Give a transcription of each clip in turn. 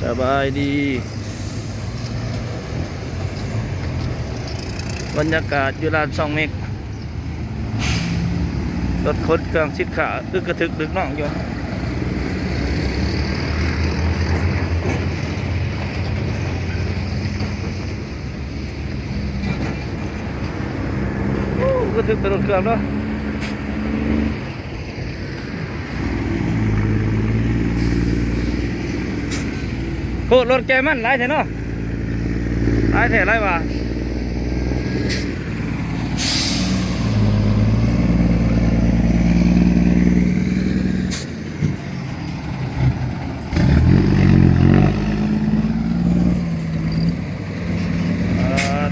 สบายดีบรรยากาศอยู่ลาน2 เมกรถขนเครื่องสินค้าอึกกระทึกดึกน้องอยู่ก็ถึงตลอดเครื่องเนาะโคตรรถแกมันหลายแท้เนาะหลายแท้หลายว่ะ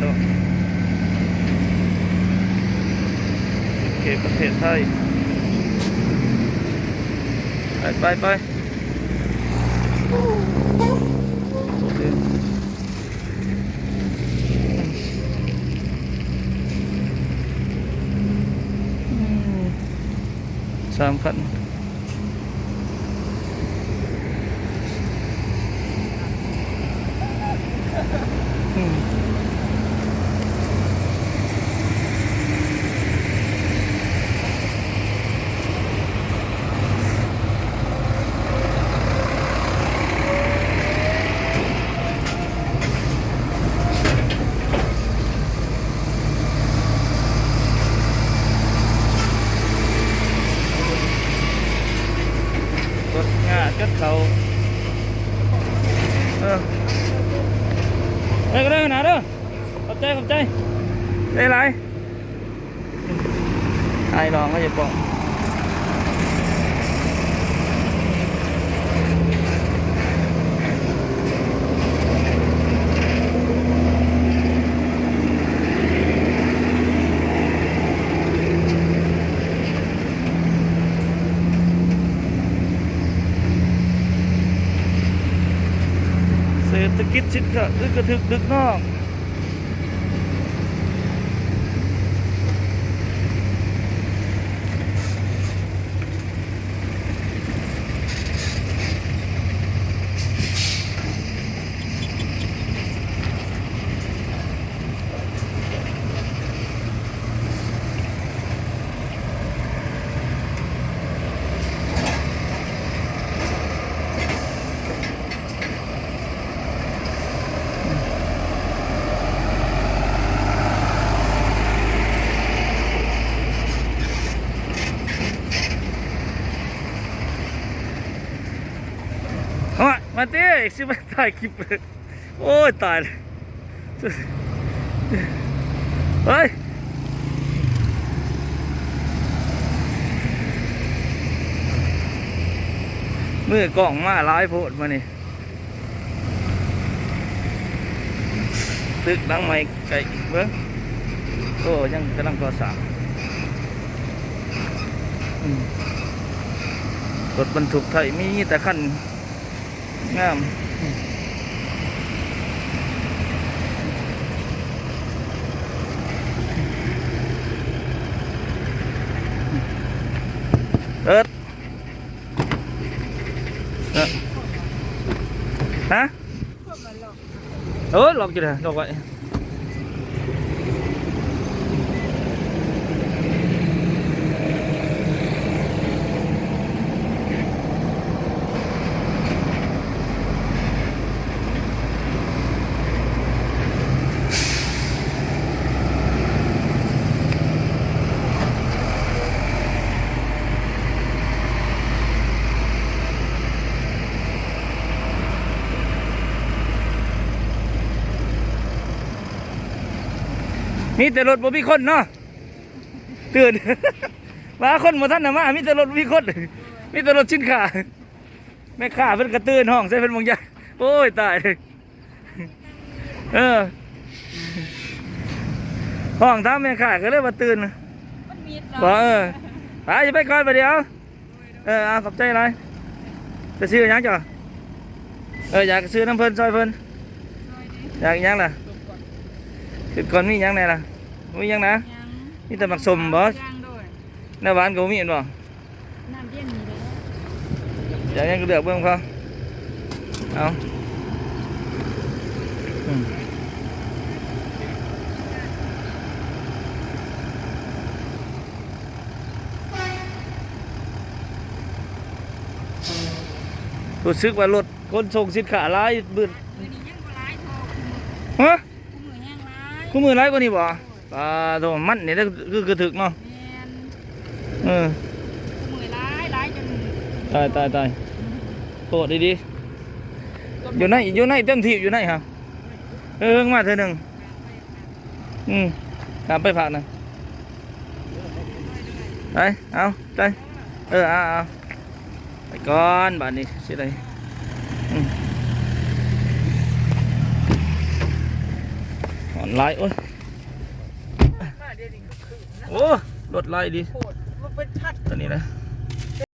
ดูโอเคประเทศไทยไป3 คันรถงาจัดเขาก็ได้ขนาดเด้อขอบใจได้ไรไอ้น้องก็จะบอกเศรษฐกิจชิดกระอึกกระทึกดึกน้องมาเต้สิมาถ่ายคลิปเลยโอ้ยตายเลยเฮ้ยมือกล่องมาหลายโพดมานี่ตึกดังใหม่ไก่เบิ้งโอ้ยังกำลังก่อสร้างรถบรรทุกไทยมีแต่คันงามฮะหลอกอยู่เลยหลอกไว้มีแต่รถบ่มีคนเนาะตื่น มาคนมาท่านนะมามีแต่รถบ่มีคนมีแต่รถชิ้นขาแม่ข้าเพิ่นกระตื่นห้องใส่เพิ่นบางอย่างโอ้ยตายเลยห้องทำแม่ข้าก็เลยมาตื่นบอกไปจะไปก่อนไปเดี๋ยวขอบใจอะไรจะซื้อยังจ้ะอยากซื้อน้ำเพิ่นซอยเพิ่นอยากยังล่ะคือก่อนมียังไงล่ะมียังนะมีแต่หมักสมบ่หน้าบ้านก็มีเห็นบ่น้ำเย็นมีเลยอยากยังก็เดือดเบิ่งเขาเอา อืมรู้สึกว่ารถคนส่งสินค้าหลายบึ้น มือนี้ยังบ่ร้ายโทร ฮะ มือแห้งร้าย คู่มือหลายกว่านี้บ่โธ่มันนี่คือถึกเนาะ แม่น เออ มือร้ายจน ตายโทษดีๆอยู่ในเต็มที่อยู่ในฮะมาเธอหนึ่งตามไปผ่านนะไปเอาไปเอาไปก่อนบ้านนี้สิได้ออนไลน์โอ้ยโอ้รถไล่ดิ โคตรมันเป็นชัด ตัวนี้นะ